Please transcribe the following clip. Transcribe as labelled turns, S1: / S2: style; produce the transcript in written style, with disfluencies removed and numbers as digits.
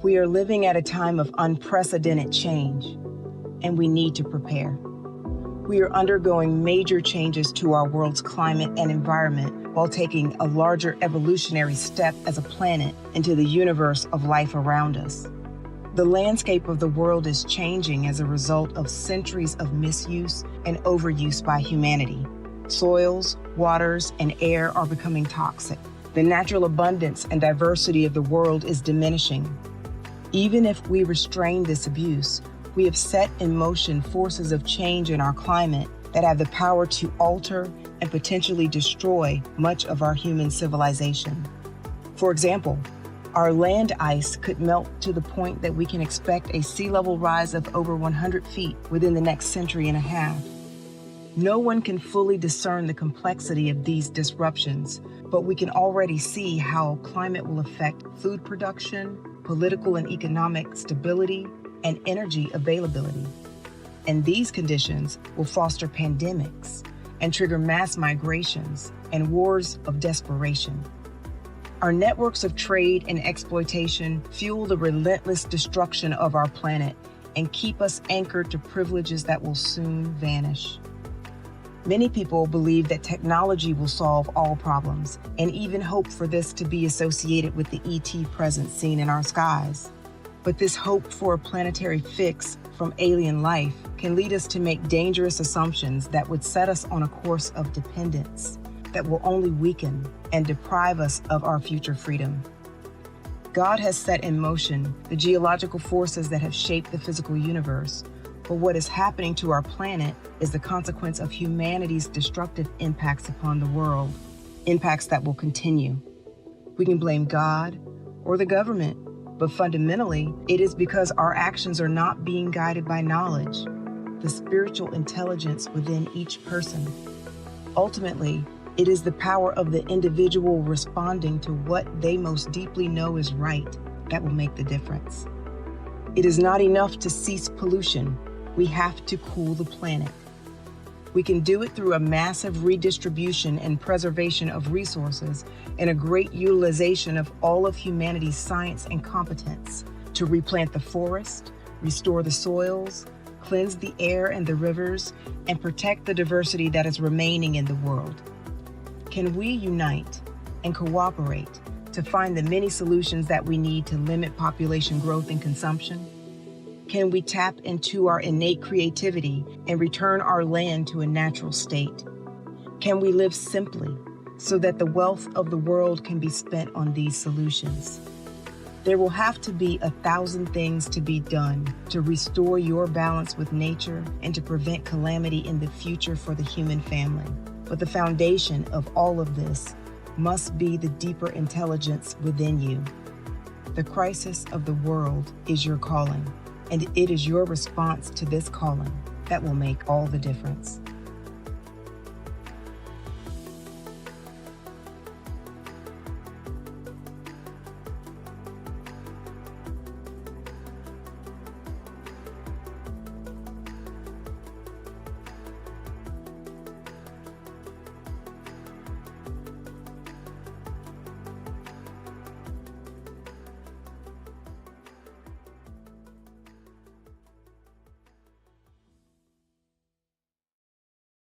S1: We are living at a time of unprecedented change, and we need to prepare. We are undergoing major changes to our world's climate and environment while taking a larger evolutionary step as a planet into the universe of life around us. The landscape of the world is changing as a result of centuries of misuse and overuse by humanity. Soils, waters, and air are becoming toxic. The natural abundance and diversity of the world is diminishing. Even if we restrain this abuse, we have set in motion forces of change in our climate that have the power to alter and potentially destroy much of our human civilization. For example, our land ice could melt to the point that we can expect a sea level rise of over 100 feet within the next century and a half. No one can fully discern the complexity of these disruptions, but we can already see how climate will affect food production, political and economic stability, and energy availability. And these conditions will foster pandemics and trigger mass migrations and wars of desperation. Our networks of trade and exploitation fuel the relentless destruction of our planet and keep us anchored to privileges that will soon vanish. Many people believe that technology will solve all problems and even hope for this to be associated with the ET presence seen in our skies. But this hope for a planetary fix from alien life can lead us to make dangerous assumptions that would set us on a course of dependence that will only weaken and deprive us of our future freedom. God has set in motion the geological forces that have shaped the physical universe, but what is happening to our planet is the consequence of humanity's destructive impacts upon the world, impacts that will continue. We can blame God or the government, but fundamentally, it is because our actions are not being guided by knowledge, the spiritual intelligence within each person. Ultimately, it is the power of the individual responding to what they most deeply know is right that will make the difference. It is not enough to cease pollution. We have to cool the planet. We can do it through a massive redistribution and preservation of resources and a great utilization of all of humanity's science and competence to replant the forest, restore the soils, cleanse the air and the rivers, and protect the diversity that is remaining in the world. Can we unite and cooperate to find the many solutions that we need to limit population growth and consumption? Can we tap into our innate creativity and return our land to a natural state? Can we live simply so that the wealth of the world can be spent on these solutions? There will have to be 1,000 things to be done to restore your balance with nature and to prevent calamity in the future for the human family. But the foundation of all of this must be the deeper intelligence within you. The crisis of the world is your calling, and it is your response to this calling that will make all the difference.